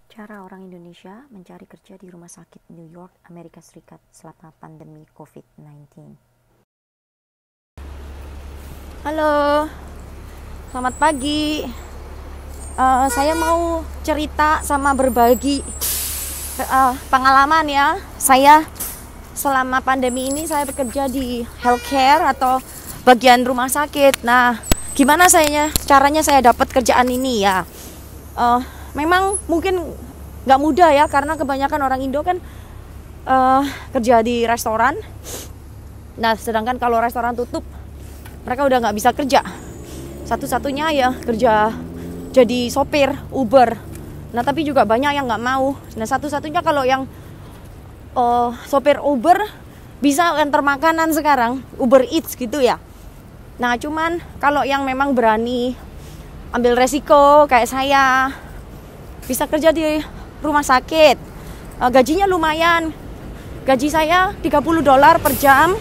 Cara orang Indonesia mencari kerja di rumah sakit New York, Amerika Serikat selama pandemi COVID-19. Halo, selamat pagi. Saya mau cerita sama berbagi pengalaman ya. Saya selama pandemi ini saya bekerja di healthcare atau bagian rumah sakit. Nah, gimana caranya saya dapat kerjaan ini ya? Memang mungkin nggak mudah ya, karena kebanyakan orang Indo kan kerja di restoran. Nah, sedangkan kalau restoran tutup, mereka udah nggak bisa kerja. Satu-satunya ya kerja jadi sopir Uber. Nah, tapi juga banyak yang nggak mau. Nah, satu-satunya kalau yang sopir Uber bisa antar makanan sekarang, Uber Eats gitu ya. Nah, cuman kalau yang memang berani ambil resiko kayak saya, bisa kerja di rumah sakit. Gajinya lumayan. Gaji saya $30 per jam.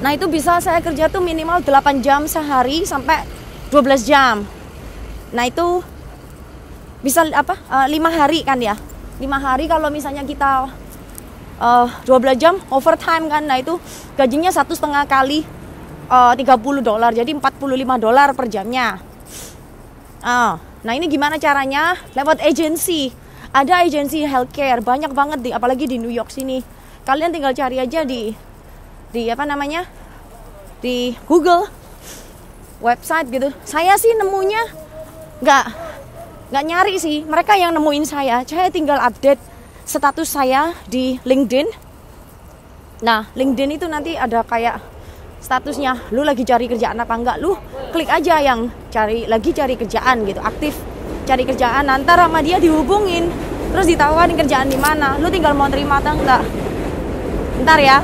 Nah, itu bisa saya kerja tuh minimal 8 jam sehari sampai 12 jam. Nah, itu bisa 5 hari kan ya. 5 hari kalau misalnya kita 12 jam overtime kan. Nah, itu gajinya 1,5 kali $30. Jadi $45 per jamnya. Nah, ini gimana caranya? Lewat agensi. Ada agensi healthcare banyak banget apalagi di New York sini. Kalian tinggal cari aja di di Google website gitu. Saya sih nemunya nggak nyari sih, mereka yang nemuin saya. Saya tinggal update status saya di LinkedIn. Nah, LinkedIn itu nanti ada kayak statusnya, lu lagi cari kerjaan apa enggak, lu klik aja yang cari kerjaan gitu, aktif cari kerjaan, ntar sama dia dihubungin, terus ditawarin kerjaan di mana, lu tinggal mau terima atau enggak. Ntar ya.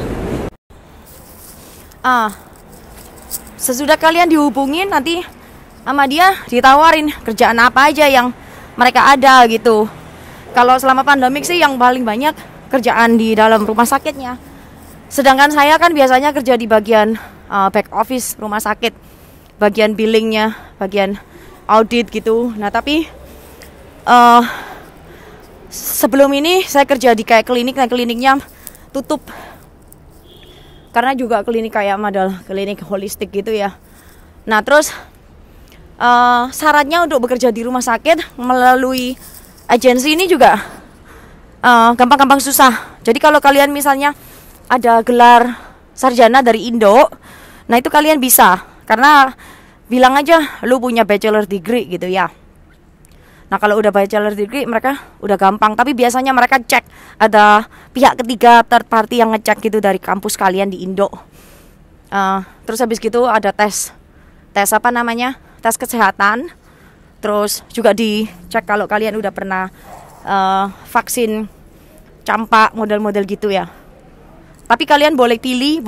Sesudah kalian dihubungin, nanti sama dia ditawarin kerjaan apa aja yang mereka ada gitu. Kalau selama pandemik sih yang paling banyak kerjaan di dalam rumah sakitnya. Sedangkan saya kan biasanya kerja di bagian back office rumah sakit, bagian billingnya, bagian audit gitu. Nah, tapi sebelum ini saya kerja di kayak klinik, nah kliniknya tutup. Karena juga klinik kayak model klinik holistik gitu ya. Nah, terus syaratnya untuk bekerja di rumah sakit melalui agensi ini juga gampang-gampang susah. Jadi kalau kalian misalnya ada gelar sarjana dari Indo, nah itu kalian bisa, karena bilang aja lu punya bachelor degree gitu ya. Nah, kalau udah bachelor degree mereka udah gampang, tapi biasanya mereka cek, ada pihak ketiga third party yang ngecek gitu dari kampus kalian di Indo. Terus habis gitu ada tes tes kesehatan. Terus juga dicek kalau kalian udah pernah vaksin campak, model-model gitu ya. Tapi kalian boleh pilih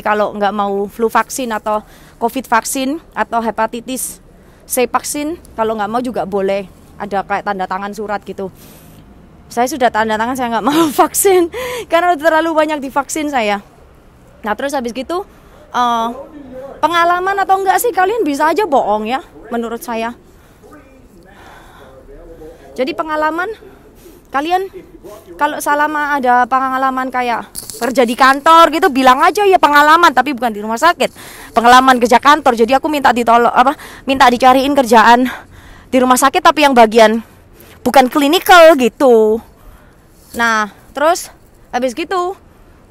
kalau nggak mau flu vaksin atau covid vaksin atau hepatitis C vaksin, kalau nggak mau juga boleh. Ada kayak tanda tangan surat gitu. Saya sudah tanda tangan, saya nggak mau vaksin karena terlalu banyak divaksin saya. Nah, terus habis gitu pengalaman atau enggak sih, kalian bisa aja bohong ya menurut saya. Jadi pengalaman kalian, kalau selama ada pengalaman kayak kerja di kantor gitu, bilang aja ya pengalaman, tapi bukan di rumah sakit. Pengalaman kerja kantor. Jadi aku minta dicariin kerjaan di rumah sakit tapi yang bagian bukan klinikal gitu. Nah, terus habis gitu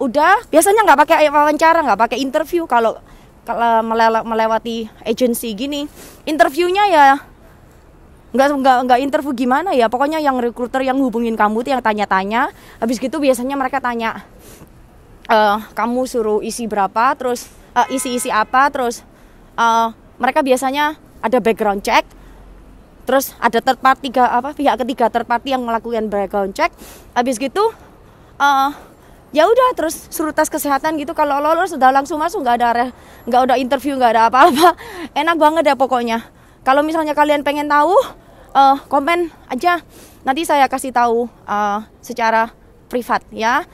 udah biasanya nggak pakai wawancara, nggak pakai interview. Kalau melewati agensi gini, interviewnya ya nggak interview gimana ya, pokoknya yang recruiter yang hubungin kamu tuh yang tanya-tanya. Habis gitu biasanya mereka tanya kamu suruh isi berapa, terus isi apa, terus mereka biasanya ada background check, terus ada pihak ketiga third party yang melakukan background check. Habis gitu ya udah, terus suruh tes kesehatan gitu. Kalau lolos sudah langsung masuk, nggak ada interview, nggak ada apa-apa. Enak banget ya pokoknya. Kalau misalnya kalian pengen tahu, komen aja, nanti saya kasih tahu secara privat ya.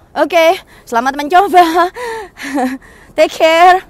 Oke, selamat mencoba. Take care.